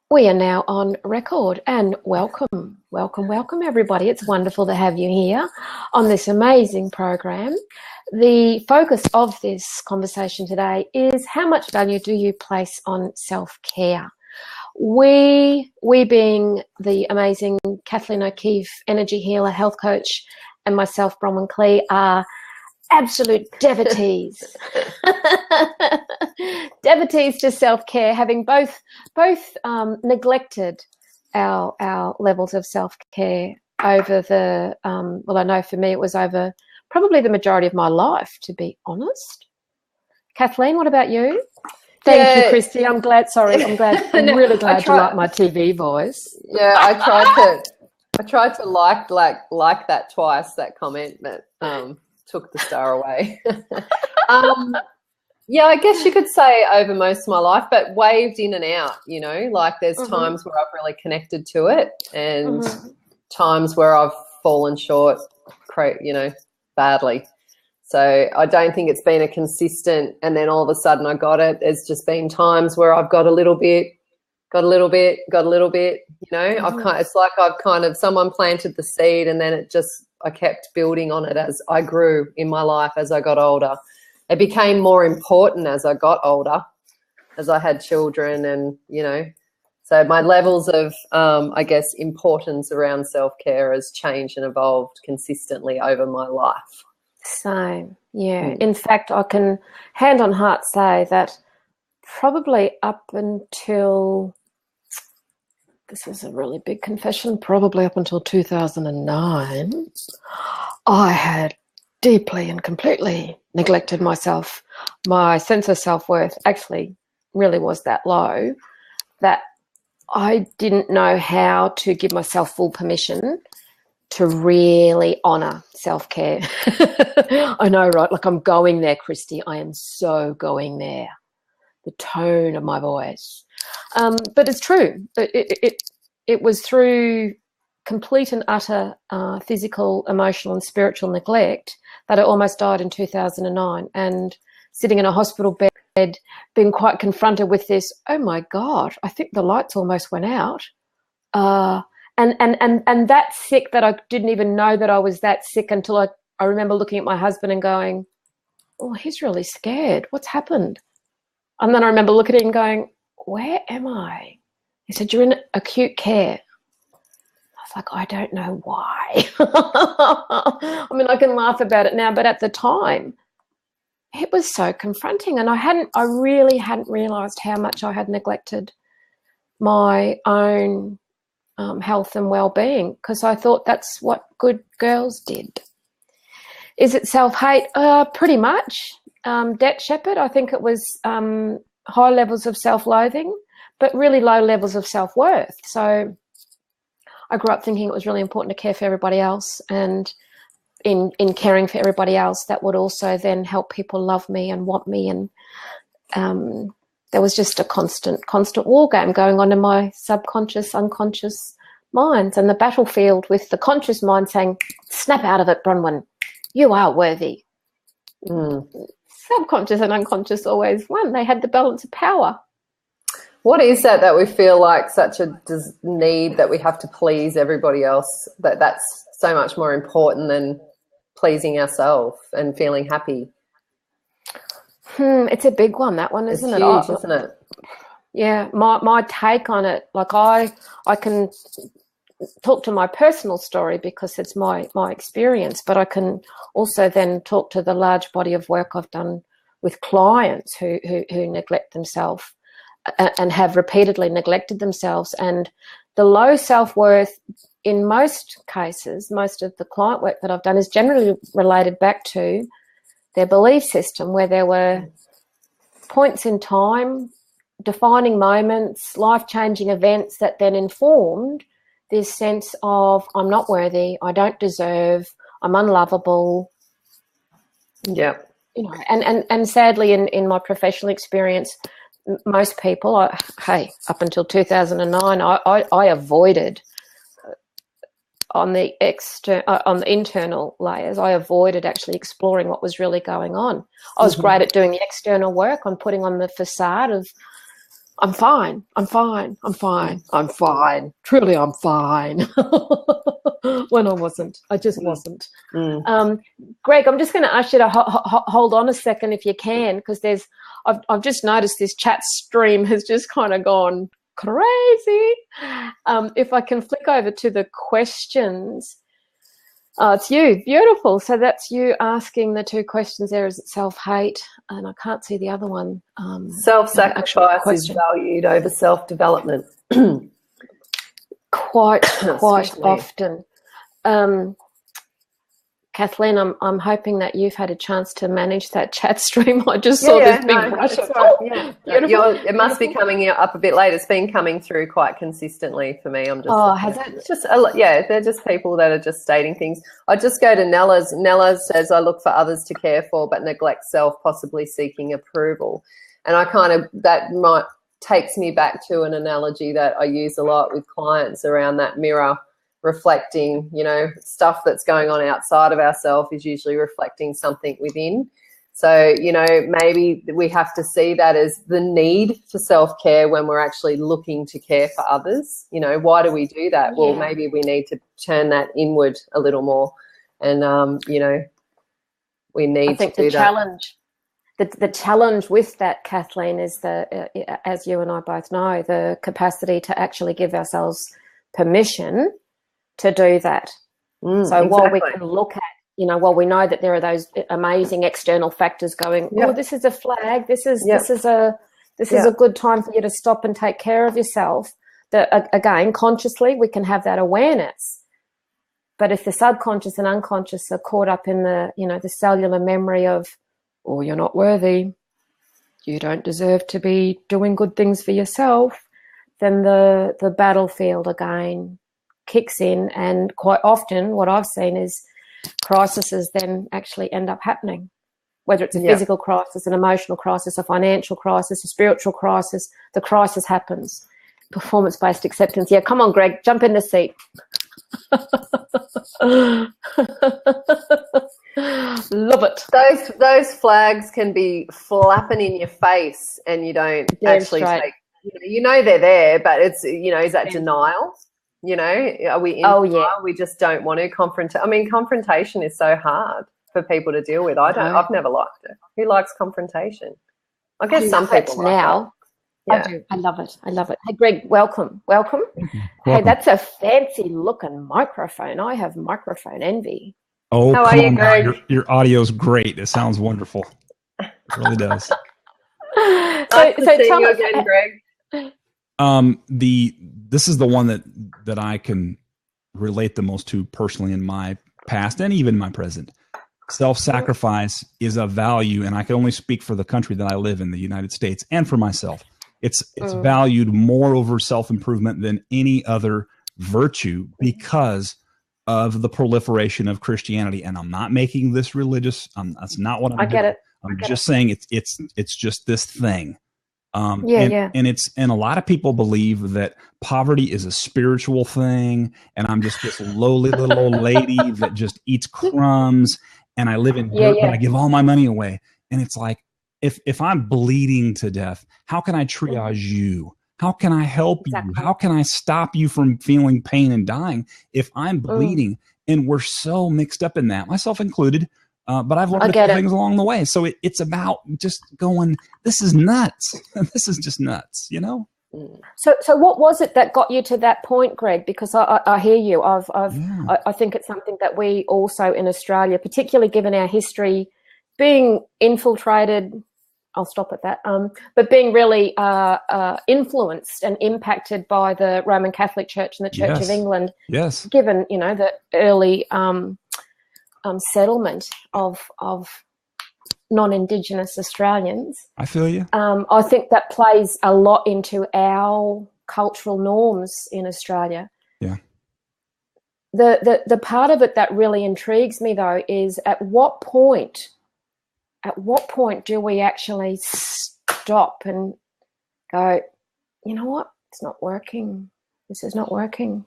We are now on record, and welcome everybody. It's wonderful to have you here on this amazing program. The focus of this conversation today is how much value do you place on self-care? We being the amazing Kathleen O'Keefe, energy healer, health coach, and myself, Bronwyn Clee, are absolute devotees. Devotees to self-care, having both neglected our levels of self-care over the I know for me it was over probably the majority of my life, to be honest. Kathleen, what about you? Thank you, Christy. I'm glad. I'm really glad you like my TV voice. Yeah, I tried to like that twice, that comment that took the star away. Yeah, I guess you could say over most of my life, but waved in and out, like there's times where I've really connected to it and times where I've fallen short, badly. So I don't think it's been a consistent and then all of a sudden I got it. There's just been times where I've got a little bit, It's like someone planted the seed and then I kept building on it as I grew in my life, as I got older. It became more important as I got older, as I had children and, so my levels of, importance around self-care has changed and evolved consistently over my life. Same, yeah. In fact, I can hand on heart say that probably up until, this is a really big confession, probably up until 2009, I had deeply and completely neglected myself. My sense of self-worth actually really was that low that I didn't know how to give myself full permission to really honour self-care. I know, right? Like I'm going there, Christy. I am so going there. The tone of my voice. But it's true. It was through complete and utter physical, emotional and spiritual neglect that I almost died in 2009, and sitting in a hospital bed being quite confronted with this, oh my God, I think the lights almost went out. And that sick that I didn't even know that I was that sick until I remember looking at my husband and going, oh, he's really scared. What's happened? And then I remember looking at him and going, where am I? He said, you're in acute care. Like, I don't know why. I mean, I can laugh about it now, but at the time, it was so confronting, and I really hadn't realised how much I had neglected my own health and well-being, because I thought that's what good girls did. Is it self-hate? Pretty much. Det Shepherd, I think it was high levels of self-loathing, but really low levels of self-worth. So I grew up thinking it was really important to care for everybody else, and in caring for everybody else, that would also then help people love me and want me. And there was just a constant war game going on in my subconscious, unconscious minds, and the battlefield with the conscious mind saying, snap out of it, Bronwyn, you are worthy. Subconscious and unconscious always won. They had the balance of power. What is that we feel like such a need that we have to please everybody else, that's so much more important than pleasing ourselves and feeling happy? It's a big one, that one, isn't it? It's huge, isn't it? Yeah, my take on it, like I can talk to my personal story because it's my experience, but I can also then talk to the large body of work I've done with clients who neglect themselves and have repeatedly neglected themselves. And the low self-worth, in most cases, most of the client work that I've done is generally related back to their belief system, where there were points in time, defining moments, life-changing events that then informed this sense of I'm not worthy, I don't deserve, I'm unlovable. Yeah. And sadly in my professional experience, most people, up until 2009, I avoided on the internal layers. I avoided actually exploring what was really going on. I was great at doing the external work, on putting on the facade of I'm fine. I'm fine. I'm fine. I'm fine. Truly, I'm fine. When I wasn't. I just wasn't. Greg, I'm just going to ask you to hold on a second if you can, because I've just noticed this chat stream has just kind of gone crazy. If I can flick over to the questions. Oh, it's you. Beautiful. So that's you asking the two questions there. Is it self-hate? And I can't see the other one. Self-sacrifice is valued over self-development. Quite often. Kathleen, I'm hoping that you've had a chance to manage that chat stream. I just saw this big rush of it must be coming up a bit late. It's been coming through quite consistently for me. Has it? It's just they're just people that are just stating things. I just go to Nella's. Nella says, I look for others to care for but neglect self, possibly seeking approval. And that takes me back to an analogy that I use a lot with clients around that mirror reflecting, stuff that's going on outside of ourselves is usually reflecting something within. So, maybe we have to see that as the need for self-care when we're actually looking to care for others. Why do we do that? Well, maybe we need to turn that inward a little more and, we need to do that. The challenge with that, Kathleen, is as you and I both know, the capacity to actually give ourselves permission to do that. While we can look at, while we know that there are those amazing external factors going, this is a flag, this is a good time for you to stop and take care of yourself. That again, consciously, we can have that awareness. But if the subconscious and unconscious are caught up in the cellular memory of, oh, you're not worthy, you don't deserve to be doing good things for yourself, then the battlefield again kicks in, and quite often what I've seen is crises then actually end up happening, whether it's a physical crisis, an emotional crisis, a financial crisis, a spiritual crisis. The crisis happens. Performance-based acceptance. Yeah, come on, Greg, jump in the seat. Love it. Those flags can be flapping in your face and you don't actually take, they're there, but it's, is that denial? Are we in denial? We just don't want to confront. I mean, confrontation is so hard for people to deal with. I've never liked it. Who likes confrontation? I guess some people now. I do. I love it. Hey, Greg, welcome. Hey, that's a fancy looking microphone. I have microphone envy. Oh, how are you, Greg? Your audio's great. It sounds wonderful. It really does. Nice to see you again, Greg. This is the one that I can relate the most to personally in my past and even my present. Self-sacrifice is a value, and I can only speak for the country that I live in, the United States, and for myself. It's valued more over self-improvement than any other virtue because of the proliferation of Christianity. And I'm not making this religious. That's not what I'm doing. I get it. I'm just saying it's just this thing. And a lot of people believe that poverty is a spiritual thing, and I'm just this lowly little old lady that just eats crumbs, and I live in dirt, but I give all my money away. And it's like, if I'm bleeding to death, how can I triage you? How can I help you? How can I stop you from feeling pain and dying if I'm bleeding? And we're so mixed up in that, myself included. But I've learned a few things along the way. So it's about just going, this is nuts. This is just nuts, So what was it that got you to that point, Greg? Because I hear you. I think it's something that we also in Australia, particularly given our history, being infiltrated, I'll stop at that, but being really influenced and impacted by the Roman Catholic Church and the Church of England. Yes. Given, the early settlement of non-Indigenous Australians. I feel you. I think that plays a lot into our cultural norms in Australia. Yeah. The part of it that really intrigues me though is at what point do we actually stop and go, you know what? It's not working. This is not working.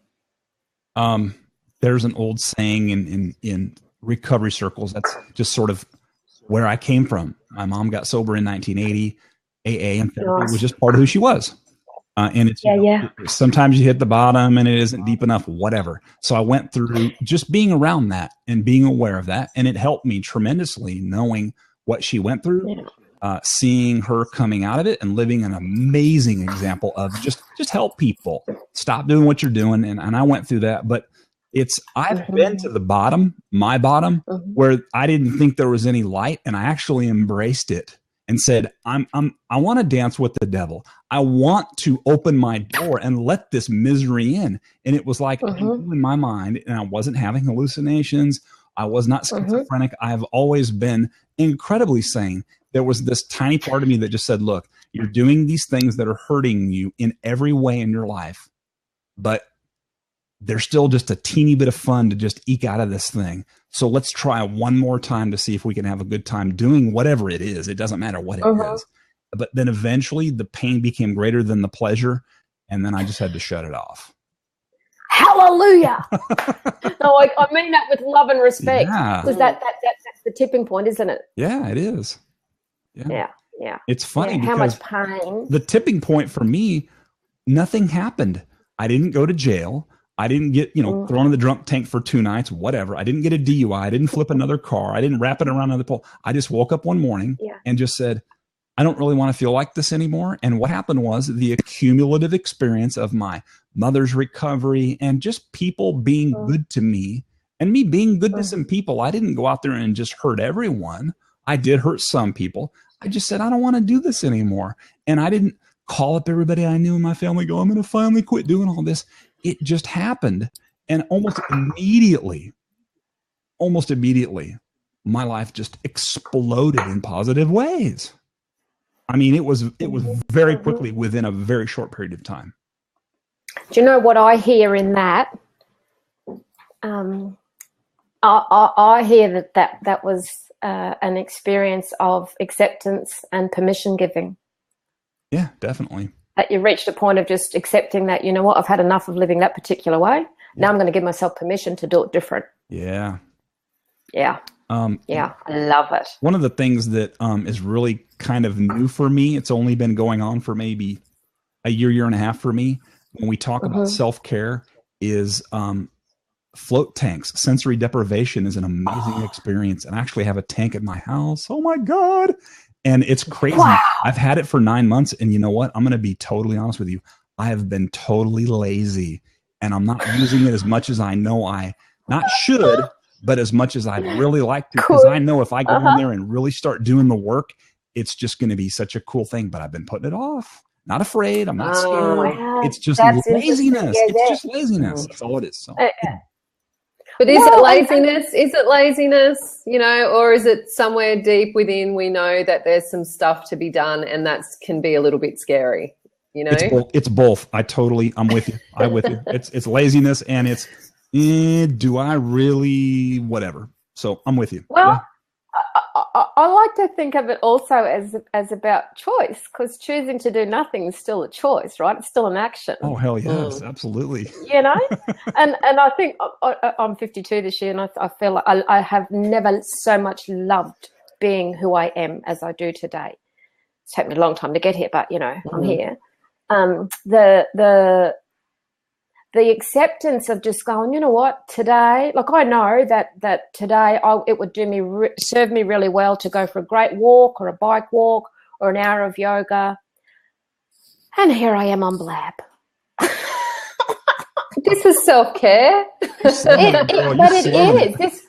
There's an old saying in recovery circles. That's just sort of where I came from. My mom got sober in 1980. AA and therapy was just part of who she was. And it's, yeah. Sometimes you hit the bottom and it isn't deep enough, whatever. So I went through just being around that and being aware of that. And it helped me tremendously knowing what she went through, seeing her coming out of it and living an amazing example of just help people stop doing what you're doing. And I went through that, but I've been to the bottom, my bottom, where I didn't think there was any light, and I actually embraced it and said, I want to dance with the devil. I want to open my door and let this misery in. And it was like in my mind, and I wasn't having hallucinations. I was not schizophrenic. I've always been incredibly sane. There was this tiny part of me that just said, look, you're doing these things that are hurting you in every way in your life, but there's still just a teeny bit of fun to just eke out of this thing. So let's try one more time to see if we can have a good time doing whatever it is. It doesn't matter what it is. But then eventually the pain became greater than the pleasure. And then I just had to shut it off. Hallelujah. No, I mean that with love and respect. Because that's the tipping point, isn't it? Yeah, it is. Yeah. It's funny how because much pain. The tipping point for me, nothing happened. I didn't go to jail. I didn't get, thrown in the drunk tank for 2 nights, whatever. I didn't get a DUI. I didn't flip another car. I didn't wrap it around another pole. I just woke up one morning and just said, I don't really want to feel like this anymore. And what happened was the accumulative experience of my mother's recovery and just people being good to me and me being good to some people. I didn't go out there and just hurt everyone. I did hurt some people. I just said, I don't want to do this anymore. And I didn't call up everybody I knew in my family, go, I'm going to finally quit doing all this. It just happened. And almost immediately, my life just exploded in positive ways. I mean, it was very quickly within a very short period of time. Do you know what I hear in that? I hear that was an experience of acceptance and permission giving. Yeah, definitely. That you reached a point of just accepting that, you know what, I've had enough of living that particular way. Now I'm going to give myself permission to do it different. Yeah. Yeah. I love it. One of the things that is really kind of new for me, it's only been going on for maybe a year and a half for me, when we talk about self-care, is float tanks. Sensory deprivation is an amazing experience. And I actually have a tank at my house. Oh my God. And it's crazy. Wow. I've had it for 9 months. And you know what? I'm going to be totally honest with you. I have been totally lazy, and I'm not using it as much as I know I not should, but as much as I'd really like to, because I know if I go in there and really start doing the work, it's just going to be such a cool thing. But I've been putting it off. Not afraid. I'm not scared. Wow. It's just laziness. It's just laziness. That's all it is. So. But is it laziness? Is it laziness, or is it somewhere deep within we know that there's some stuff to be done, and that can be a little bit scary, It's both. I'm with you. I'm with you. It's laziness, and it's, do I really, whatever. So I'm with you. Well, I like to think of it also as about choice, because choosing to do nothing is still a choice, right? It's still an action. Oh, hell yes, absolutely. And I think I'm 52 this year, and I feel like I have never so much loved being who I am as I do today. It's taken me a long time to get here, but I'm here. The acceptance of just going, you know what, today, like I know that today it would serve me really well to go for a great walk or a bike walk or an hour of yoga. And here I am on Blab. This is self-care. But it is.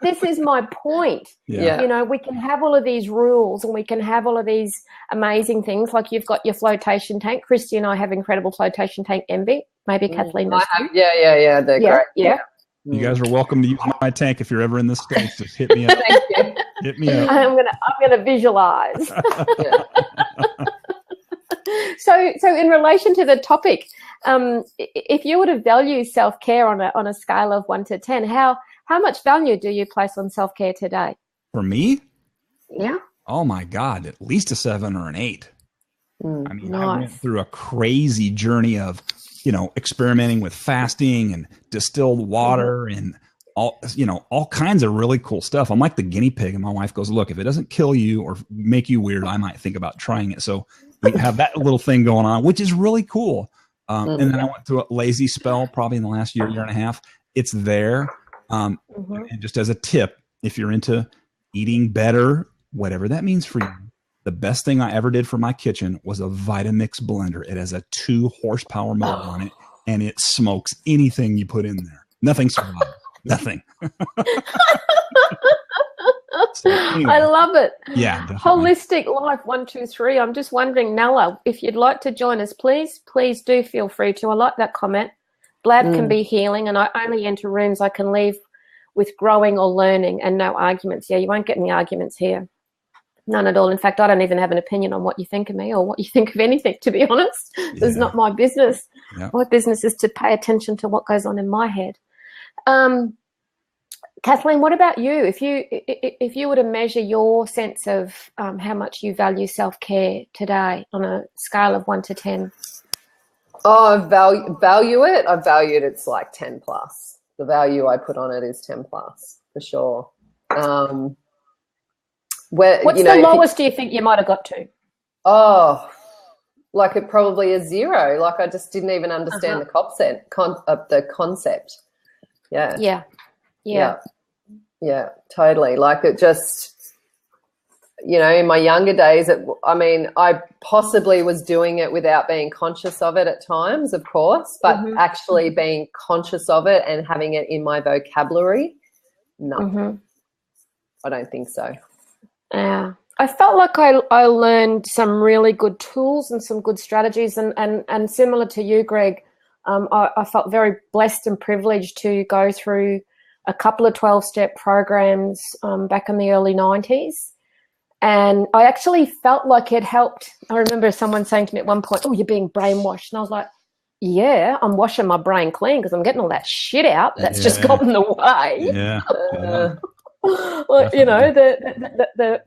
This is my point. Yeah. We can have all of these rules and we can have all of these amazing things. Like you've got your flotation tank. Christy and I have incredible flotation tank envy. Maybe Kathleen does too. Yeah. They're great. Yeah. You guys are welcome to use my tank if you're ever in the States. Just hit me up. Thank you. Hit me up. I'm gonna visualize. So in relation to the topic, if you were to value self-care on a scale of 1 to 10, how much value do you place on self-care today? For me? Yeah. Oh my God, at least a 7 or an 8. I mean, nice. I went through a crazy journey of, experimenting with fasting and distilled water and all kinds of really cool stuff. I'm like the guinea pig, and my wife goes, look, if it doesn't kill you or make you weird, I might think about trying it. So we have that little thing going on, which is really cool. And then I went through a lazy spell probably in the last year and a half. It's there. And just as a tip, if you're into eating better, whatever that means for you, the best thing I ever did for my kitchen was a Vitamix blender. It has a 2 horsepower motor on it, and it smokes anything you put in there. Nothing survives. Nothing. So, anyway. I love it. Yeah, definitely. Holistic Life 123. I'm just wondering, Nella, if you'd like to join us, please do feel free to. I like that comment. Blab can be healing, and I only enter rooms I can leave with growing or learning and no arguments. Yeah, you won't get any arguments here. None at all. In fact, I don't even have an opinion on what you think of me or what you think of anything, to be honest. It's not my business. Yeah. My business is to pay attention to what goes on in my head. Kathleen, what about you? If you were to measure your sense of how much you value self-care today on a scale of 1 to 10? Oh, I value it. I value it. It's like 10 plus. The value I put on it is 10 plus for sure. What's the lowest do you think you might have got to? Oh, like it probably is 0. Like I just didn't even understand the concept. Yeah. Yeah, totally. Like it just, in my younger days, I possibly was doing it without being conscious of it at times, of course, but actually being conscious of it and having it in my vocabulary, no, I don't think so. Yeah. I felt like I learned some really good tools and some good strategies, and similar to you, Greg, I felt very blessed and privileged to go through a couple of 12-step programs back in the early 90s. And I actually felt like it helped. I remember someone saying to me at one point, oh, you're being brainwashed. And I was like, yeah, I'm washing my brain clean because I'm getting all that shit out that's just got in the way. Yeah. Well,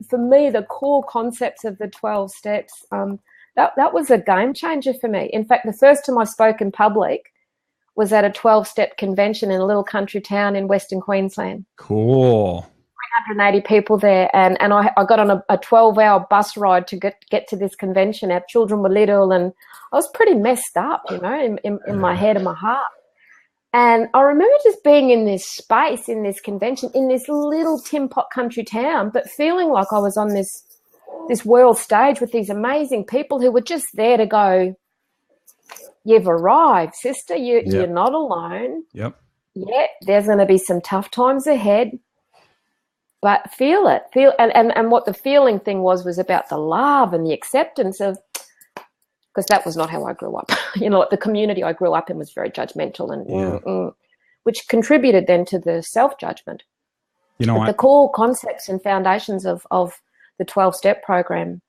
for me, the core concepts of the 12 steps, that was a game changer for me. In fact, the first time I spoke in public was at a 12-step convention in a little country town in Western Queensland. Cool. 380 people there, and I got on a 12-hour bus ride to get to this convention. Our children were little, and I was pretty messed up, in my head and my heart. And I remember just being in this space, in this convention, in this little tin pot country town, but feeling like I was on this world stage with these amazing people who were just there to go, you've arrived, sister. You're not alone. Yep. Yeah, there's going to be some tough times ahead, but feel it. And what the feeling thing was about the love and the acceptance of, because that was not how I grew up. The community I grew up in was very judgmental, and which contributed then to the self-judgment. But the core concepts and foundations of the 12-step program,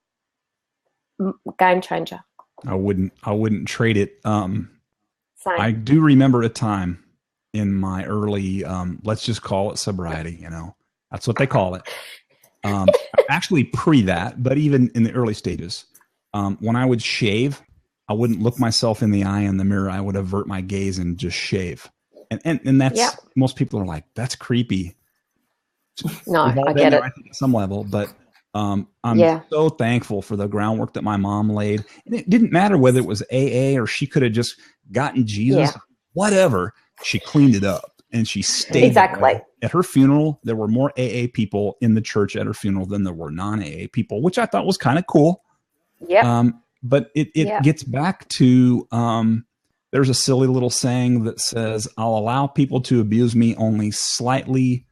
game changer. I wouldn't trade it. Same. I do remember a time in my early, let's just call it sobriety. That's what they call it. Actually pre that, but even in the early stages. When I would shave, I wouldn't look myself in the eye in the mirror. I would avert my gaze and just shave. And that's, most people are like, that's creepy. No, I get it. I think at some level, but I'm so thankful for the groundwork that my mom laid. And it didn't matter whether it was AA or she could have just gotten Jesus, whatever. She cleaned it up and she stayed. Exactly. At her funeral, there were more AA people in the church at her funeral than there were non-AA people, which I thought was kind of cool. Yeah. But it gets back to, there's a silly little saying that says, I'll allow people to abuse me only slightly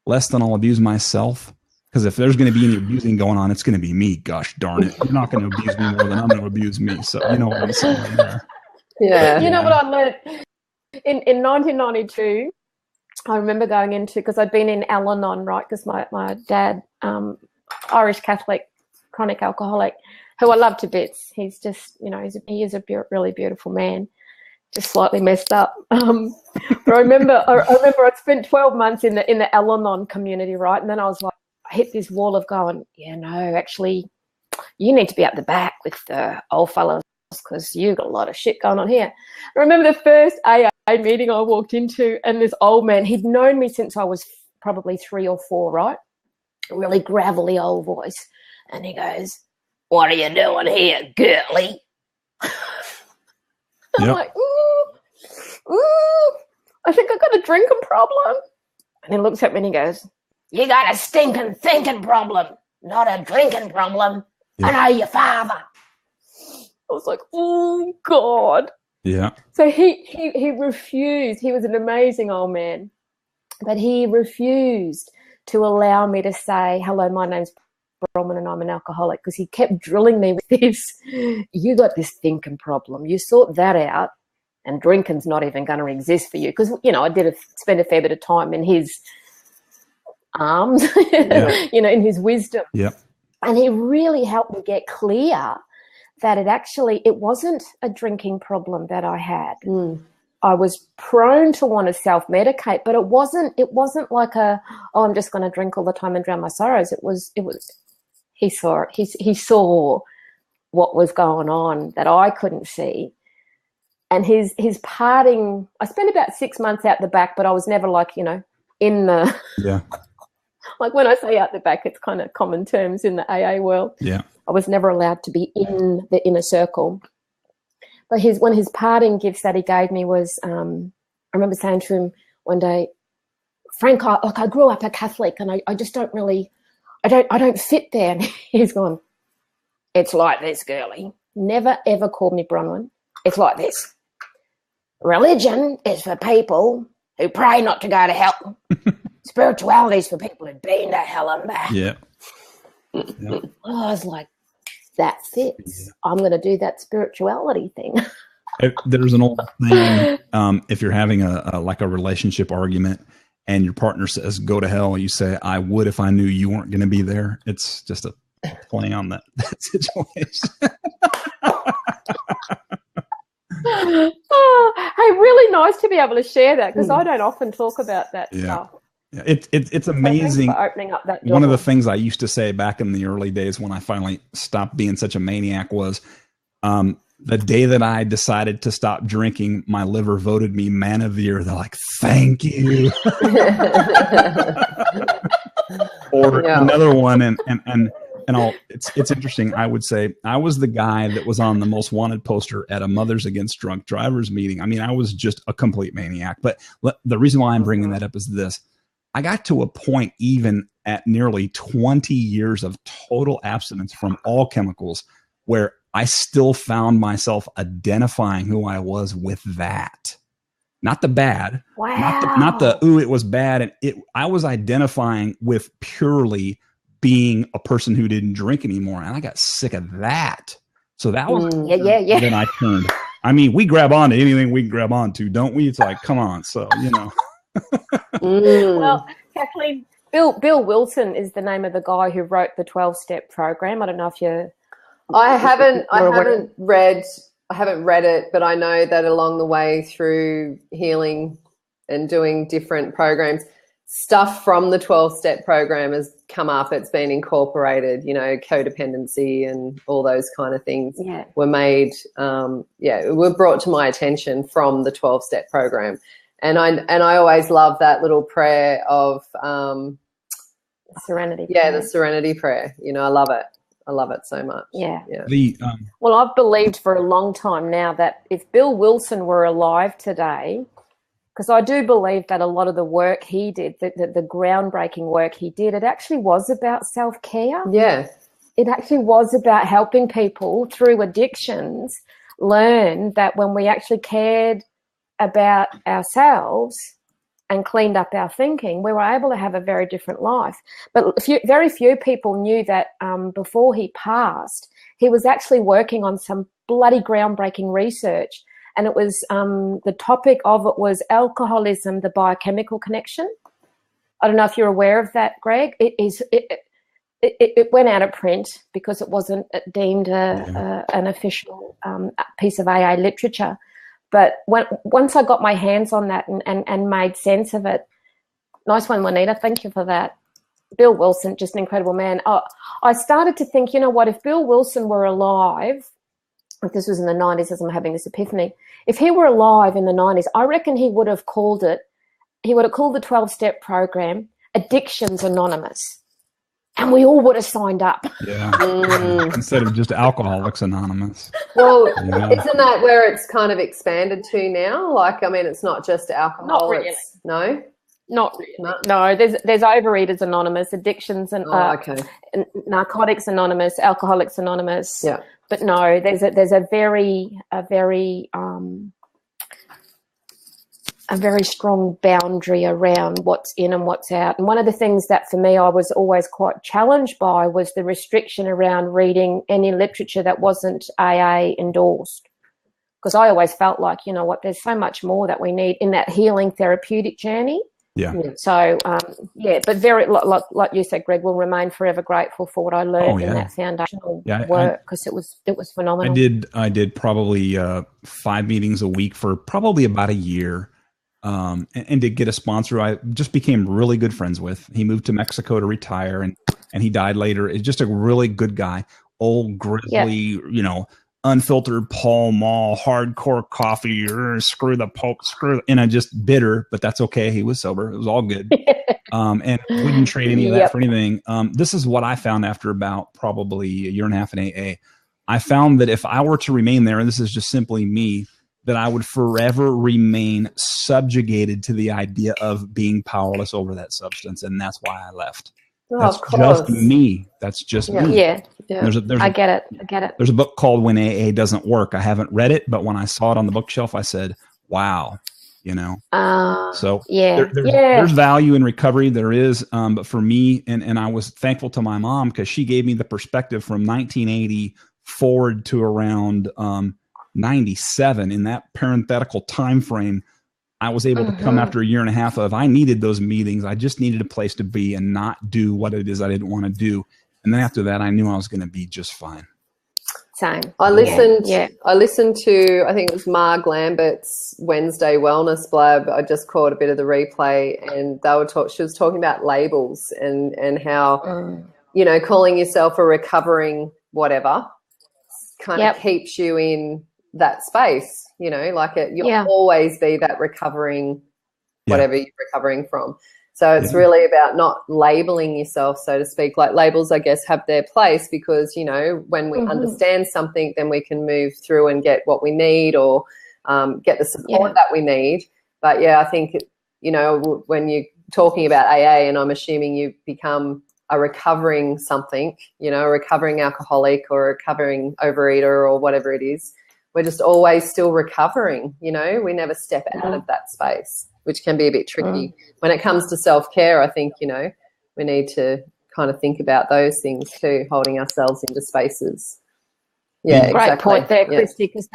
less than I'll abuse myself. Because if there's going to be any abusing going on, it's going to be me. Gosh darn it. You're not going to abuse me more than I'm going to abuse me. So you know what I'm saying there. Yeah. You know what I learned? In 1992, I remember going into, because I'd been in Al-Anon, right? Because my dad, Irish Catholic, chronic alcoholic, who I love to bits. He's just, he is a really beautiful man, just slightly messed up. But I remember I'd spent 12 months in the Al-Anon community, right? And then I was like, I hit this wall of going, actually, you need to be at the back with the old fellas because you've got a lot of shit going on here. I remember the first AA AA meeting I walked into, and this old man, he'd known me since I was probably 3 or 4, right? A really gravelly old voice. And he goes, "What are you doing here, girly?" I'm like, I think I've got a drinking problem. And he looks at me and he goes, "You got a stinking thinking problem, not a drinking problem. I know your father." I was like, oh, God. Yeah. So he refused. He was an amazing old man, but he refused to allow me to say, "Hello, my name's Bronwyn and I'm an alcoholic," because he kept drilling me with this, "You got this thinking problem. You sort that out and drinking's not even going to exist for you." Because, you know, I did spend a fair bit of time in his arms, you know, in his wisdom. Yeah. And he really helped me get clear that it wasn't a drinking problem that I had. I was prone to want to self-medicate, but it wasn't like I'm just going to drink all the time and drown my sorrows. He saw it. He saw what was going on that I couldn't see. And his parting, I spent about 6 months out the back, but I was never like, you know, in the, like when I say out the back, it's kind of common terms in the AA world. Yeah. I was never allowed to be in the inner circle. But one of his parting gifts that he gave me was, I remember saying to him one day, "Frank, I grew up a Catholic and I just don't really, I don't fit there." And he's gone, "It's like this, girlie." Never, ever called me Bronwyn. "It's like this. Religion is for people who pray not to go to hell. Spirituality is for people who've been to hell and back." Yeah. I was like, that fits. I'm going to do that spirituality thing. There's an old thing. If you're having a relationship argument and your partner says, "Go to hell," you say, "I would if I knew you weren't going to be there." It's just a play on that situation. Hey, really nice to be able to share that, because I don't often talk about that stuff. Yeah, it's amazing. So thanks for opening up that door. One of the things I used to say back in the early days when I finally stopped being such a maniac was, the day that I decided to stop drinking, my liver voted me man of the year. They're like, "Thank you." Or another one, and it's interesting. I would say I was the guy that was on the most wanted poster at a Mothers Against Drunk Drivers meeting. I mean, I was just a complete maniac. But the reason why I'm bringing that up is this. I got to a point, even at nearly 20 years of total abstinence from all chemicals, where I still found myself identifying who I was with that. Not the bad. Wow. Not the ooh, it was bad. And I was identifying with purely being a person who didn't drink anymore. And I got sick of that. So that was then I turned. I mean, we grab on to anything we can grab on to, don't we? It's like, come on. So, you know. Well, Kathleen, Bill Wilson is the name of the guy who wrote the 12-step program. I don't know if you're. I haven't read it, but I know that along the way through healing and doing different programs, stuff from the 12-step program has come up. It's been incorporated, you know, codependency and all those kind of things were made. Were brought to my attention from the 12-step program. And I always love that little prayer of Serenity. Yeah, the Serenity prayer. You know, I love it. I love it so much. Yeah. Well, I've believed for a long time now that if Bill Wilson were alive today, because I do believe that a lot of the work he did, the groundbreaking work he did, it actually was about self-care. Yeah. It actually was about helping people through addictions learn that when we actually cared about ourselves and cleaned up our thinking, we were able to have a very different life. But very few people knew that before he passed, he was actually working on some bloody groundbreaking research. And it was the topic of it was alcoholism, the biochemical connection. I don't know if you're aware of that, Greg. It went out of print because it wasn't deemed an official piece of AA literature. But once I got my hands on that and made sense of it, nice one, Juanita. Thank you for that. Bill Wilson, just an incredible man. I started to think, you know what, if Bill Wilson were alive, this was in the 90s as I'm having this epiphany. If he were alive in the 90s, I reckon he would have called the 12-step program Addictions Anonymous. And we all would have signed up. Yeah. Instead of just Alcoholics Anonymous. Well, isn't that where it's kind of expanded to now? Like, I mean, it's not just alcohol. Not really. No? Not really. No, there's Overeaters Anonymous, Addictions and Narcotics Anonymous, Alcoholics Anonymous. Yeah. But no, there's a very strong boundary around what's in and what's out. And one of the things that for me I was always quite challenged by was the restriction around reading any literature that wasn't AA endorsed. Because I always felt like, you know what, there's so much more that we need in that healing therapeutic journey. Yeah. So, but very, like you said, Greg, will remain forever grateful for what I learned in that foundational work, because it was phenomenal. I did probably 5 meetings a week for probably about a year. And to get a sponsor I just became really good friends with. He moved to Mexico to retire, and he died later. It's just a really good guy, old grizzly, unfiltered Pall Mall, hardcore coffee, screw the Pope, and just bitter, but that's okay. He was sober. It was all good. And we didn't trade any of that for anything. This is what I found after about probably a year and a half in AA. I found that if I were to remain there, and this is just simply me, that I would forever remain subjugated to the idea of being powerless over that substance. And that's why I left. That's just me. That's just me. Yeah. I get it. There's a book called When AA Doesn't Work. I haven't read it, but when I saw it on the bookshelf, I said, wow, So there's value in recovery. There is. But for me, and I was thankful to my mom because she gave me the perspective from 1980 forward to around 97. In that parenthetical time frame, I was able to come after a year and a half of I needed those meetings. I just needed a place to be and not do what it is I didn't want to do. And then after that, I knew I was going to be just fine. Same. I listened to, I think it was Marg Lambert's Wednesday Wellness Blab. I just caught a bit of the replay, and she was talking about labels and how, calling yourself a recovering whatever kind of keeps you in that space, you'll always be that recovering whatever you're recovering from. So it's really about not labeling yourself, so to speak. Like labels, I guess, have their place because, when we understand something, then we can move through and get what we need or get the support that we need. But I think, when you're talking about AA, and I'm assuming you become a recovering something, a recovering alcoholic or a recovering overeater or whatever it is, we're just always still recovering, we never step out of that space, which can be a bit tricky. When it comes to self-care, I think, we need to kind of think about those things too, holding ourselves into spaces. Yeah, great exactly. point there, Christy, because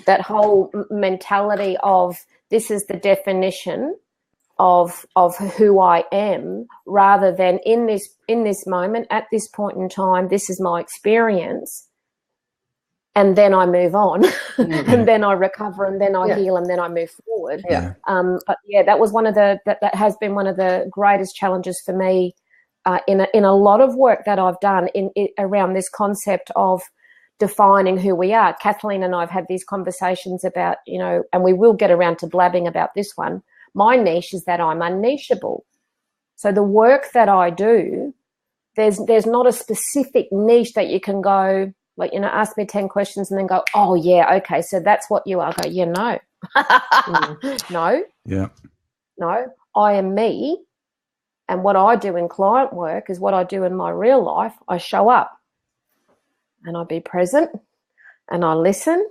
that whole mentality of this is the definition of who I am, rather than in this moment, at this point in time, this is my experience. And then I move on, and then I recover, and then I heal, and then I move forward. Yeah. But that was that has been one of the greatest challenges for me in a lot of work that I've done around this concept of defining who we are. Kathleen and I have had these conversations about, and we will get around to blabbing about this one. My niche is that I'm unnicheable. So the work that I do, there's not a specific niche that you can go, like, ask me 10 questions and then go, oh, yeah, okay, so that's what you are. I go, yeah, no. No. Yeah. No, I am me. And what I do in client work is what I do in my real life. I show up and I be present and I listen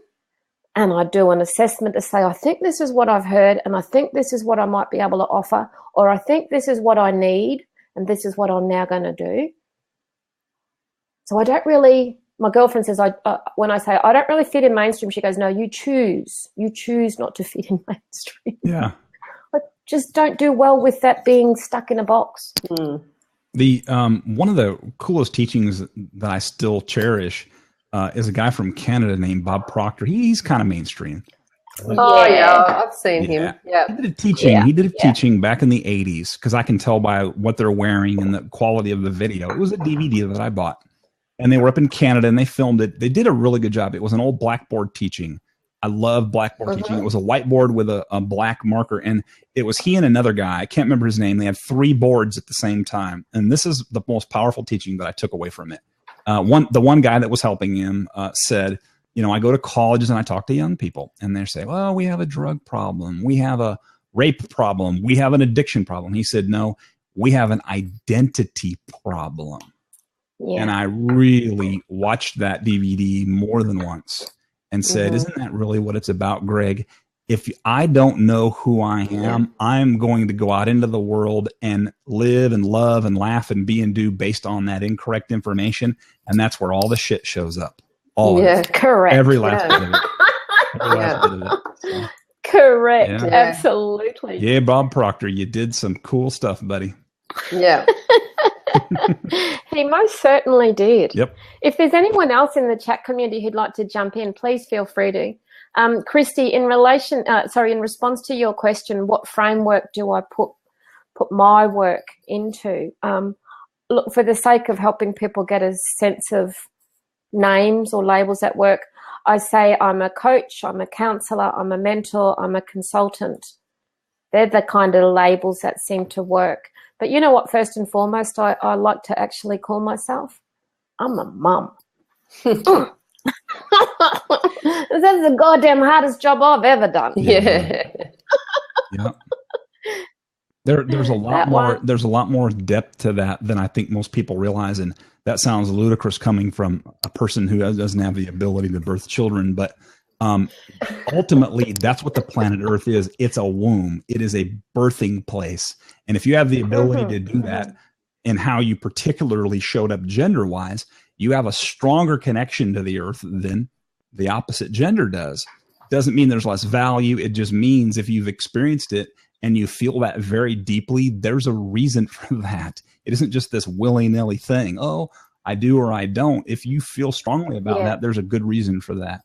and I do an assessment to say, I think this is what I've heard and I think this is what I might be able to offer, or I think this is what I need and this is what I'm now going to do. So I don't really... My girlfriend says, when I say I don't really fit in mainstream, she goes, no, you choose not to fit in mainstream. Yeah. I just don't do well with that being stuck in a box. The one of the coolest teachings that I still cherish is a guy from Canada named Bob Proctor. He's kind of mainstream. Oh yeah, I've seen him. Yeah, he did a teaching. He did a teaching back in the 80s because I can tell by what they're wearing and the quality of the video. It was a DVD that I bought. and they were up in Canada and they filmed it. They did a really good job. It was an old blackboard teaching. I love blackboard teaching. It was a whiteboard with a black marker, and it was he and another guy. I can't remember his name. They had 3 boards at the same time, and this is the most powerful teaching that I took away from it. The one guy that was helping him said, I go to colleges and I talk to young people, and they say, well, we have a drug problem. We have a rape problem. We have an addiction problem. He said, no, we have an identity problem. Yeah. And I really watched that DVD more than once and said, isn't that really what it's about, Greg? If I don't know who I am, I'm going to go out into the world and live and love and laugh and be and do based on that incorrect information. And that's where all the shit shows up. All of it. Correct. Every last bit of it. Every last bit of it. So, correct. Yeah. Absolutely. Yeah, Bob Proctor, you did some cool stuff, buddy. Yeah. He most certainly did. Yep. If there's anyone else in the chat community who'd like to jump in, please feel free to. Christy, in response to your question, what framework do I put my work into? Look, for the sake of helping people get a sense of names or labels at work, I say I'm a coach, I'm a counselor, I'm a mentor, I'm a consultant. They're the kind of labels that seem to work. But you know what, first and foremost, I like to actually call myself? I'm a mum. That's the goddamn hardest job I've ever done. Yeah. Yeah. There's a lot more depth to that than I think most people realize, and that sounds ludicrous coming from a person who doesn't have the ability to birth children, but ultimately that's what the planet Earth is. It's a womb. It is a birthing place. And if you have the ability to do that, and how you particularly showed up gender-wise, you have a stronger connection to the Earth than the opposite gender does. Doesn't mean there's less value. It just means if you've experienced it and you feel that very deeply, there's a reason for that. It isn't just this willy-nilly thing. Oh, I do or I don't. If you feel strongly about that, there's a good reason for that.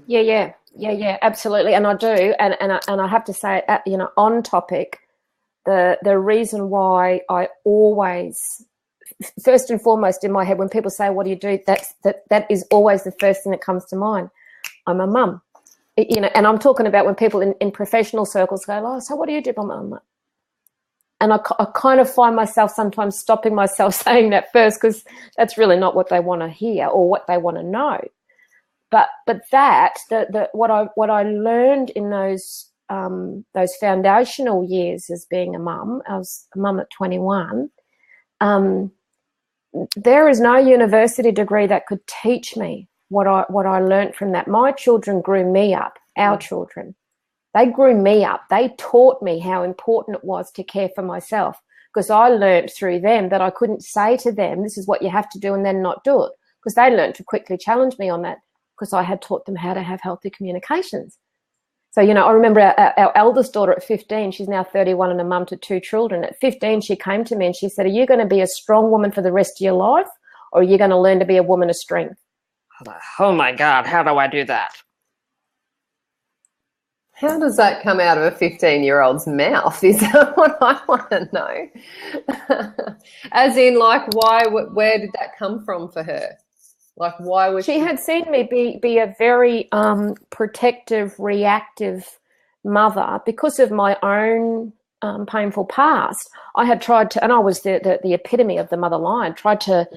Yeah, absolutely. And I do. And I have to say, on topic, the reason why I always, first and foremost in my head, when people say, what do you do? That is always the first thing that comes to mind. I'm a mum. And I'm talking about when people in professional circles go, oh, so what do you do? I'm a mum. And I kind of find myself sometimes stopping myself saying that first, because that's really not what they want to hear or what they want to know. But that what I learned in those foundational years as being a mum, I was a mum at 21. There is no university degree that could teach me what I learned from that. My children grew me up. Our children, they grew me up. They taught me how important it was to care for myself, because I learned through them that I couldn't say to them, this is what you have to do, and then not do it, because they learned to quickly challenge me on that, because I had taught them how to have healthy communications. So, I remember our eldest daughter at 15, she's now 31 and a mum to 2 children. At 15, she came to me and she said, are you going to be a strong woman for the rest of your life, or are you going to learn to be a woman of strength? I was like, oh my God, how do I do that? How does that come out of a 15-year-old's mouth? Is that what I want to know? As in, why? Where did that come from for her? Why was she had seen me be a very protective, reactive mother because of my own painful past. I had tried to, and I was the epitome of the mother lion, tried to,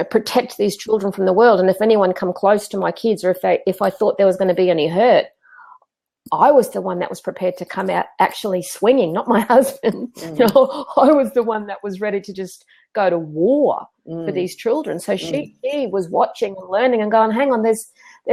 protect these children from the world. And if anyone come close to my kids, or if I thought there was going to be any hurt, I was the one that was prepared to come out actually swinging, not my husband. I was the one that was ready to just go to war for these children. So she was watching and learning and going, hang on, there's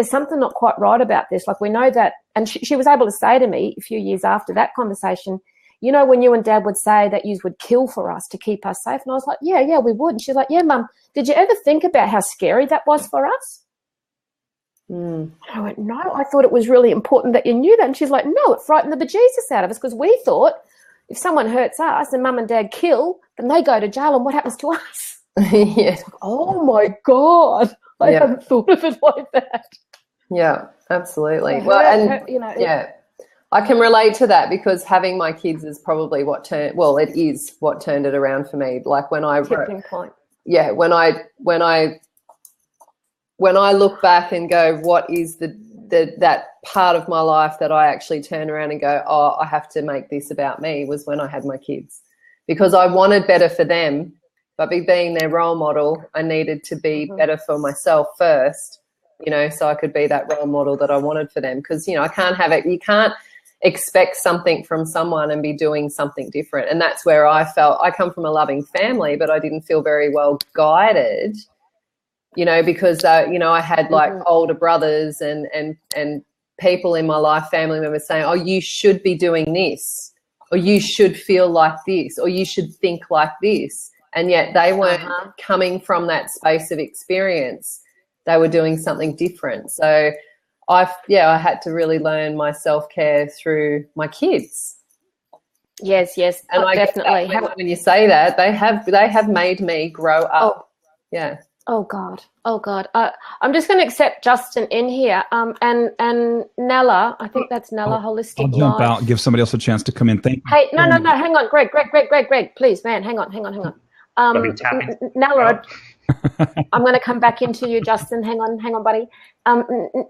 something not quite right about this. We know that. And she was able to say to me a few years after that conversation, when you and Dad would say that you would kill for us to keep us safe. And I was like, yeah, we would. And she's like, yeah, Mum, did you ever think about how scary that was for us? I went, no, I thought it was really important that you knew that. And she's like, no, it frightened the bejesus out of us, because we thought if someone hurts us and Mum and Dad kill, then they go to jail, and what happens to us? Yeah. Like, oh my God, I hadn't thought of it like that. Yeah, absolutely. I can relate to that, because having my kids is probably it is what turned it around for me. When I tipping point. Yeah, when I when I look back and go, what is that part of my life that I actually turn around and go, oh, I have to make this about me, was when I had my kids, because I wanted better for them, but being their role model, I needed to be better for myself first, you know, so I could be that role model that I wanted for them. Because, you know, I can't have it. You can't expect something from someone and be doing something different. And that's where I felt, I come from a loving family, but I didn't feel very well guided, you know, because, you know, I had like older brothers and people in my life, family members saying, oh, you should be doing this, or you should feel like this, or you should think like this. And yet they weren't coming from that space of experience. They were doing something different. So I had to really learn my self-care through my kids. Yes, and I definitely. When you say that, they have made me grow up. Yeah. Oh God. I'm just going to accept Justin in here. And Nella, I think that's Nella Holistic. I'll jump out, give somebody else a chance to come in. Thank you. Hey, no, hang on, Greg, please, man, hang on. Nella, I'm going to come back into you, Justin. Hang on, buddy.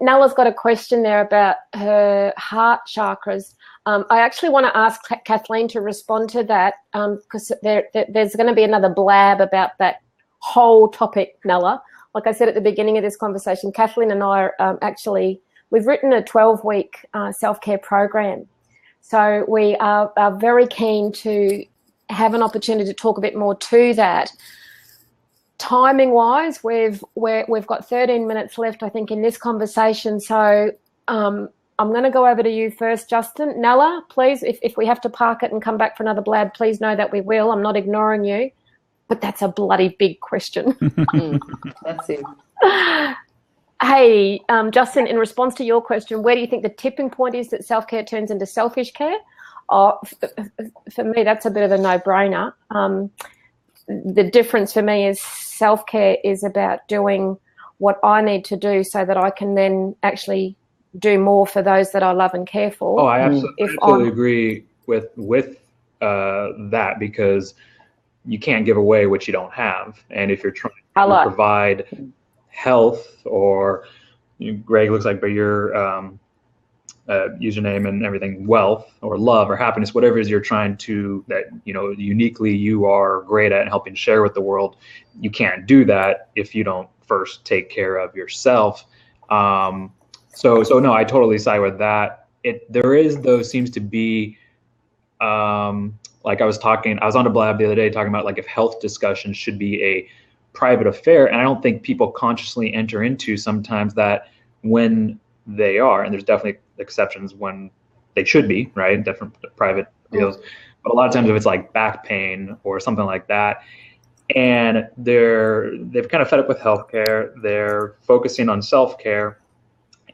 Nella's got a question there about her heart chakras. I actually want to ask Kathleen to respond to that because there's going to be another blab about that whole topic, Nella. Like I said at the beginning of this conversation, Kathleen and I are we've written a 12-week self-care program. So we are very keen to have an opportunity to talk a bit more to that. Timing wise, we've got 13 minutes left, I think, in this conversation. So I'm going to go over to you first, Justin. Nella, please, if we have to park it and come back for another blab, please know that we will. I'm not ignoring you, but that's a bloody big question. That's it. Hey, Justin, in response to your question, where do you think the tipping point is that self-care turns into selfish care? For me, that's a bit of a no-brainer. The difference for me is self-care is about doing what I need to do so that I can then actually do more for those that I love and care for. Oh, I absolutely agree with that, because you can't give away what you don't have. And if you're trying to provide health, or Greg, looks like by your username and everything, wealth or love or happiness, whatever it is you're trying to, that, you know, uniquely you are great at helping share with the world, you can't do that if you don't first take care of yourself. So no, I totally side with that. Seems to be, like I was on a blab the other day talking about like if health discussions should be a private affair. And I don't think people consciously enter into sometimes that when they are, and there's definitely exceptions when they should be, right? Different private deals. But a lot of times if it's like back pain or something like that, and they've kind of fed up with healthcare, they're focusing on self-care,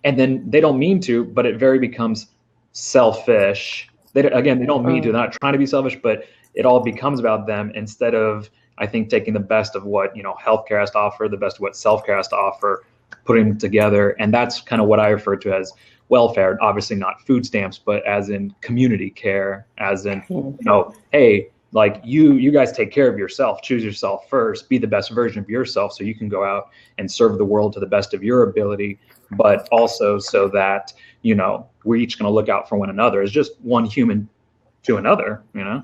and then they don't mean to, but it very becomes selfish. They don't mean to, they're not trying to be selfish, but it all becomes about them instead of, I think, taking the best of what, you know, healthcare has to offer, the best of what self-care has to offer, putting them together. And that's kind of what I refer to as welfare, obviously not food stamps, but as in community care, as in, you know, hey, like you guys take care of yourself, choose yourself first, be the best version of yourself so you can go out and serve the world to the best of your ability, but also so that, you know, we're each going to look out for one another as just one human to another, you know?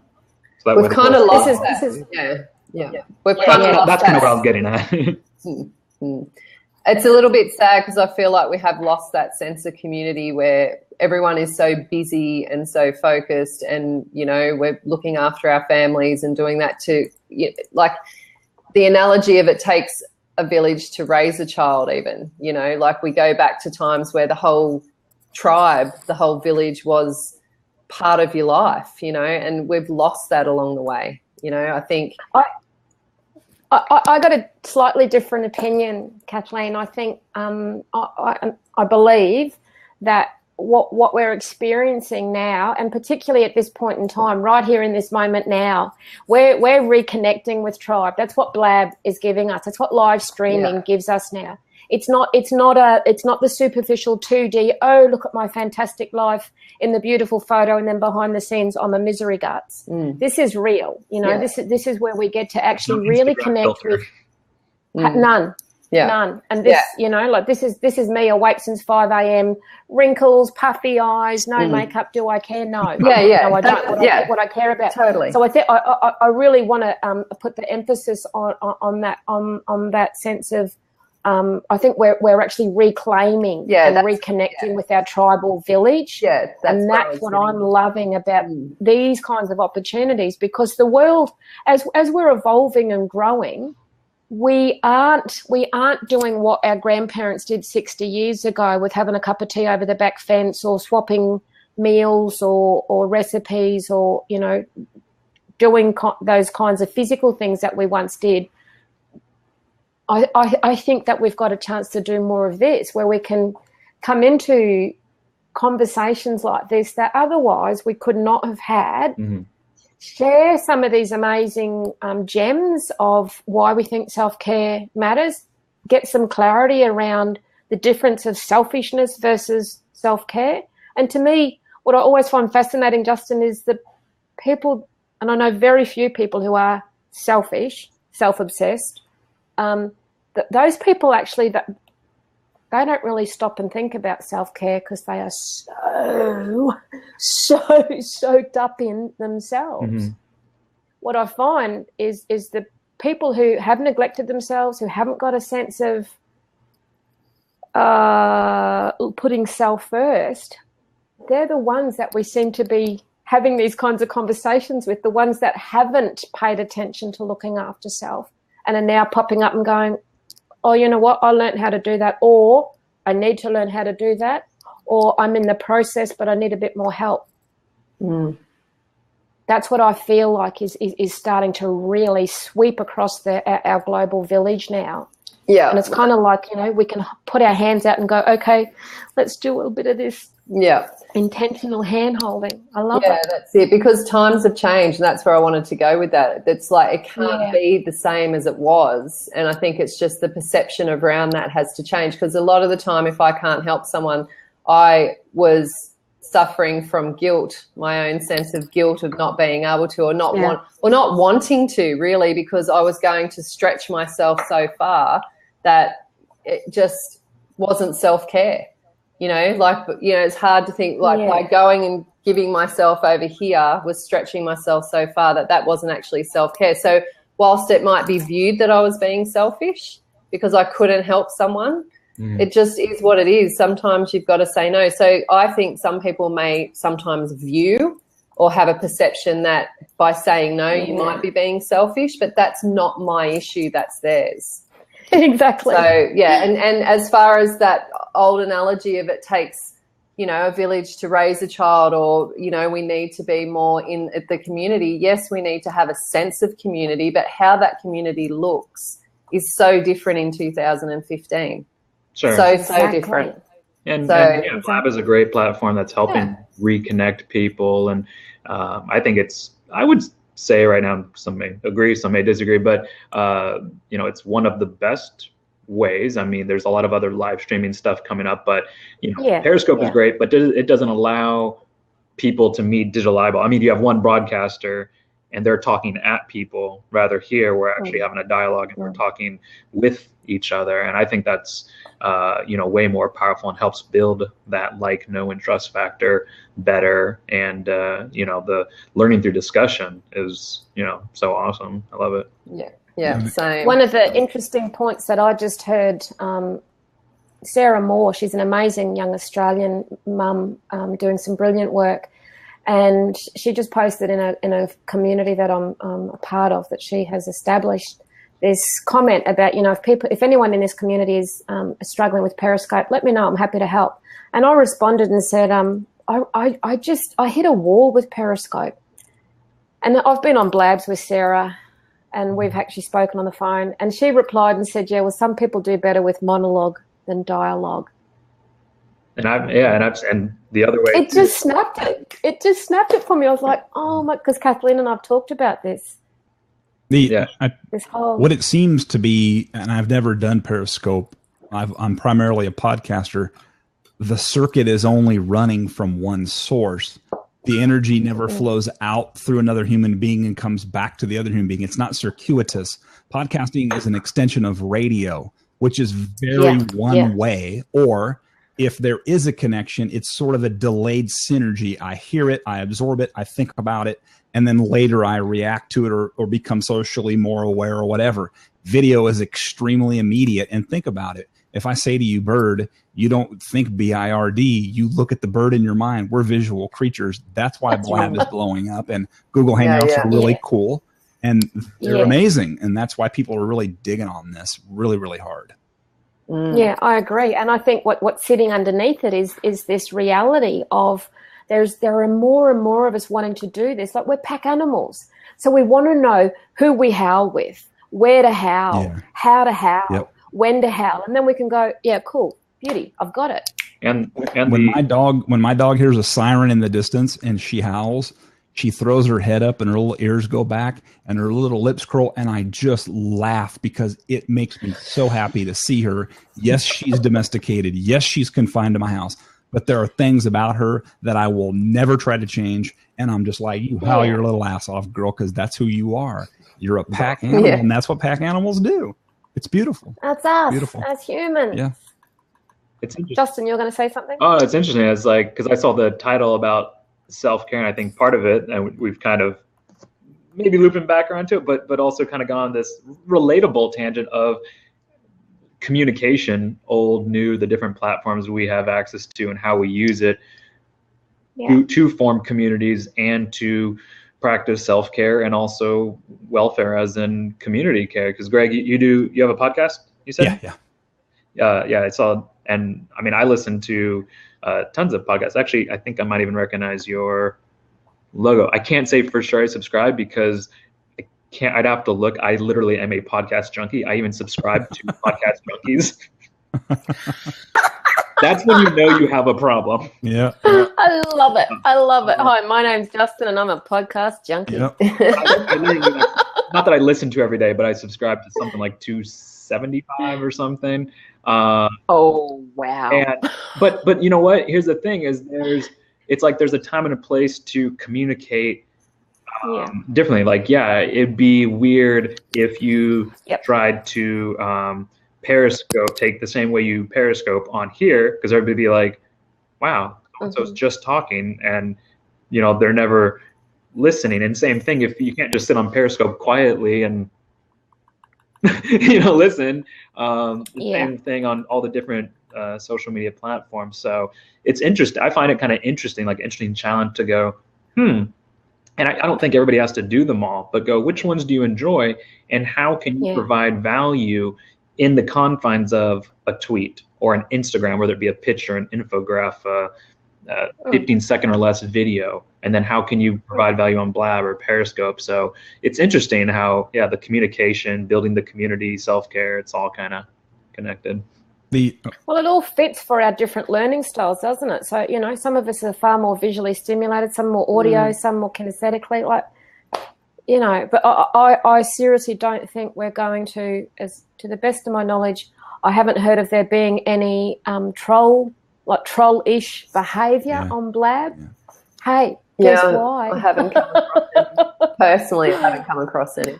So that we've kind of lost that. Yeah. That's kind of what I was getting at. It's a little bit sad because I feel like we have lost that sense of community where everyone is so busy and so focused, and, you know, we're looking after our families and doing that too. Like the analogy of it takes a village to raise a child even, you know, like we go back to times where the whole tribe, the whole village was part of your life, you know, and we've lost that along the way. You know, I think I got a slightly different opinion, Kathleen. I think I believe that what we're experiencing now, and particularly at this point in time, right here in this moment now, we're reconnecting with tribe. That's what Blab is giving us. That's what live streaming gives us now. It's not the superficial 2D, oh, look at my fantastic life in the beautiful photo, and then behind the scenes I'm a misery guts. This is real, you know. This is where we get to actually really connect with none. None. And this, you know, like this is me awake since 5 a.m., wrinkles, puffy eyes, no makeup. Do I care? No. No, I don't. What I care about. Totally. So I think I really want to put the emphasis on that sense of, I think we're actually reclaiming and reconnecting with our tribal village. Yeah, and that's what I'm loving about these kinds of opportunities, because the world, as we're evolving and growing, we aren't doing what our grandparents did 60 years ago with having a cup of tea over the back fence, or swapping meals or recipes, or, you know, doing those kinds of physical things that we once did. I think that we've got a chance to do more of this, where we can come into conversations like this that otherwise we could not have had, share some of these amazing gems of why we think self-care matters, get some clarity around the difference of selfishness versus self-care. And to me, what I always find fascinating, Justin, is the people, and I know very few people who are selfish, self-obsessed, those people actually, that they don't really stop and think about self-care because they are so soaked up in themselves. What I find is the people who have neglected themselves, who haven't got a sense of putting self first, they're the ones that we seem to be having these kinds of conversations with, the ones that haven't paid attention to looking after self and are now popping up and going, oh, you know what, I learned how to do that, or I need to learn how to do that, or I'm in the process but I need a bit more help. That's what I feel like is starting to really sweep across our global village now. Yeah. And it's kind of like, you know, we can put our hands out and go, okay, let's do a little bit of this intentional hand-holding. I love it. Yeah, that's it, because times have changed, and that's where I wanted to go with that. It's like it can't be the same as it was, and I think it's just the perception around that has to change, because a lot of the time if I can't help someone, I was suffering from guilt, my own sense of guilt of not being able to, or not not wanting to, really, because I was going to stretch myself so far that it just wasn't self-care. You know, like, you know, it's hard to think like by going and giving myself over here was stretching myself so far that wasn't actually self-care. So whilst it might be viewed that I was being selfish because I couldn't help someone, it just is what it is. Sometimes you've got to say no. So I think some people may sometimes view or have a perception that by saying no, you might be being selfish, but that's not my issue, that's theirs. Exactly. So, yeah, and as far as that old analogy of it takes, you know, a village to raise a child, or, you know, we need to be more in the community. Yes, we need to have a sense of community, but how that community looks is so different in 2015. Sure. So different. And Blab is a great platform that's helping reconnect people. And I think I would say right now, some may agree, some may disagree, but you know, it's one of the best ways. I mean, there's a lot of other live streaming stuff coming up, but you know, Periscope is great, but it doesn't allow people to meet digital eyeball. I mean, you have one broadcaster and they're talking at people, rather here we're actually having a dialogue and we're talking with each other. And I think that's you know, way more powerful and helps build that like, know, and trust factor better. And you know, the learning through discussion is, you know, so awesome. I love it. Yeah, same. One of the interesting points that I just heard, Sarah Moore, she's an amazing young Australian mum doing some brilliant work, and she just posted in a community that I'm a part of, that she has established, this comment about, you know, if anyone in this community is struggling with Periscope, let me know. I'm happy to help. And I responded and said, I hit a wall with Periscope, and I've been on Blabs with Sarah, and we've actually spoken on the phone. And she replied and said, yeah, well, some people do better with monologue than dialogue. And and the other way. It just snapped it. It just snapped it for me. I was like, oh my, because Kathleen and I've talked about this. What it seems to be, and I've never done Periscope, I'm primarily a podcaster, the circuit is only running from one source. The energy never flows out through another human being and comes back to the other human being. It's not circuitous. Podcasting is an extension of radio. which is very one way, or if there is a connection, it's sort of a delayed synergy. I hear it, I absorb it, I think about it, and then later I react to it or become socially more aware or whatever. Video is extremely immediate. And think about it. If I say to you, bird, you don't think BIRD, you look at the bird in your mind. We're visual creatures. That's why Blab is blowing up, and Google Hangouts are really cool, and they're amazing. And that's why people are really digging on this really, really hard. Yeah, I agree. And I think what's sitting underneath it is this reality of there are more and more of us wanting to do this. Like, we're pack animals. So we want to know who we howl with, where to howl, how to howl, when to howl. And then we can go, yeah, cool, beauty, I've got it. And when my dog hears a siren in the distance and she howls, she throws her head up and her little ears go back and her little lips curl, and I just laugh because it makes me so happy to see her. Yes, she's domesticated. Yes, she's confined to my house. But there are things about her that I will never try to change. And I'm just like, you howl your little ass off, girl, because that's who you are. You're a pack animal, and that's what pack animals do. It's beautiful. That's us. Beautiful. As humans. Yeah. It's interesting. Justin, you're going to say something? Oh, it's interesting. It's like, because I saw the title about self-care, and I think part of it, and we've kind of maybe looping back around to it, but also kind of gone on this relatable tangent of communication, old, new, the different platforms we have access to and how we use it to form communities and to practice self-care and also welfare as in community care. Because Greg, you have a podcast, you said? Yeah, I saw, and I mean, I listen to tons of podcasts. Actually, I think I might even recognize your logo. I can't say for sure I subscribe because I'd have to look. I literally am a podcast junkie. I even subscribe to Podcast Junkies. That's when you know you have a problem. Yeah. I love it. Hi, my name's Justin and I'm a podcast junkie. Yep. I literally, not that I listen to every day, but I subscribe to something like 275 or something. Oh, wow. But you know what? Here's the thing is it's like there's a time and a place to communicate differently. Like, it'd be weird if you tried to Periscope, take the same way you Periscope on here, because everybody would be like, wow, so-and-so's just talking, and they're never listening. And same thing, if you can't just sit on Periscope quietly and listen. Same thing on all the different social media platforms. So it's interesting. I find it kind of interesting, like interesting challenge to go, and I don't think everybody has to do them all, but go, which ones do you enjoy, and how can you provide value in the confines of a tweet or an Instagram, whether it be a picture, an infograph, 15-second or less video, and then how can you provide value on Blab or Periscope? So it's interesting how, the communication, building the community, self-care, it's all kind of connected. Well, it all fits for our different learning styles, doesn't it? So, some of us are far more visually stimulated, some more audio, some more kinesthetically, but I seriously don't think we're going to, as to the best of my knowledge, I haven't heard of there being any troll-ish behavior on Blab. Yeah. Hey, guess why? I haven't come across any. Personally, I haven't come across any.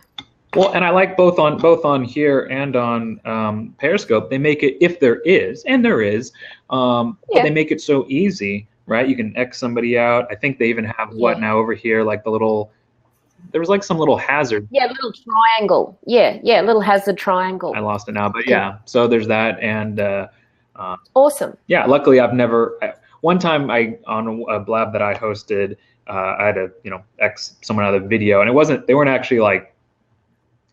Well, and I like both on here and on Periscope. They make it, if there is, and there is, they make it so easy, right? You can X somebody out. I think they even have now over here, like the little. There was like some little hazard. Yeah, little triangle. Yeah, little hazard triangle. I lost it now, but so there's that, and awesome. Yeah, luckily I've never. One time on a Blab that I hosted, I had to X someone out of the video, and they weren't actually like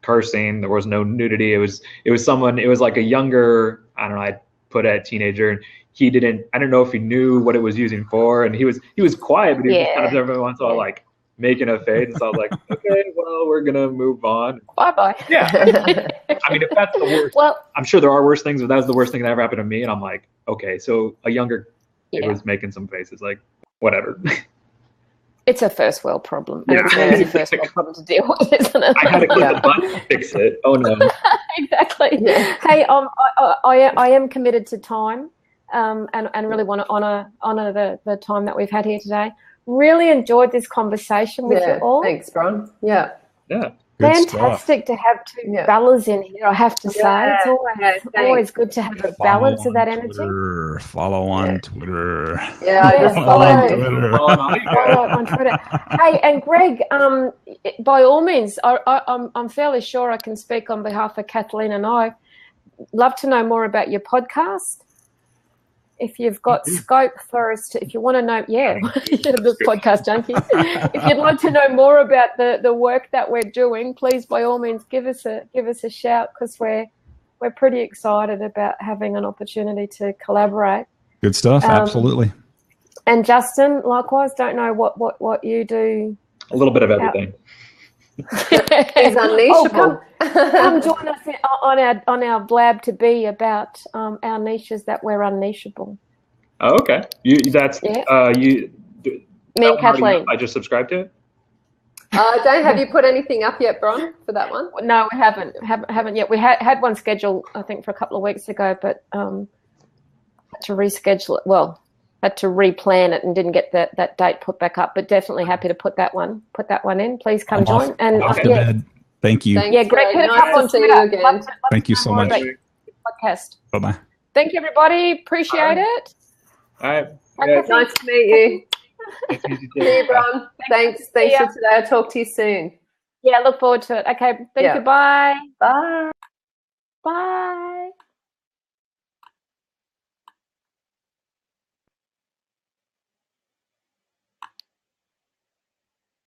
cursing. There was no nudity. It was someone. It was like a younger. I don't know. I put a teenager, and he didn't. I don't know if he knew what it was using for, and he was quiet, but he was kind of every once in a while like making a face. So I was like, okay, well, we're gonna move on. Bye. Yeah. I mean, if that's the worst, I'm sure there are worse things, but that was the worst thing that ever happened to me. And I'm like, okay, so a younger kid was making some faces, like whatever. It's a first world problem. It's a first world problem to deal with, isn't it? I had to click the button to fix it. Oh no. Exactly. Yeah. Hey, I am committed to time, and really want to honor the time that we've had here today. Really enjoyed this conversation with you all. Thanks, Bron. Yeah. fantastic to have two Bellas in here, I have to say. It's always good to have a balance of that energy. Follow on Twitter. Yeah, I just follow on Twitter. Hey, and Greg, by all means, I'm fairly sure I can speak on behalf of Kathleen and I. Love to know more about your podcast. If you've got scope for us to, if you want to know, the podcast junkie. If you'd like to know more about the work that we're doing, please by all means give us a shout, because we're pretty excited about having an opportunity to collaborate. Good stuff, absolutely. And Justin, likewise, don't know what you do. A little bit of everything. He's unleashable. Come join us on our blab to be about our niches that we're unleashable. Oh, okay. Me and Kathleen. I just subscribed to it. Don't have you put anything up yet, Bron, for that one? No, we haven't yet. We had one scheduled, I think, for a couple of weeks ago, but had to reschedule it. Well, had to replan it and didn't get that date put back up. But definitely happy to put that one in. Please come join. And off to bed. Thank you. Thanks, Greg. Nice to see you again. Thank you so much. Podcast. Bye-bye. Thank you, everybody. Appreciate it. All right. Nice to meet you. See you, Bron. Thanks for today. I'll talk to you soon. Yeah, look forward to it. Okay. Thank you. Bye. Bye. Bye.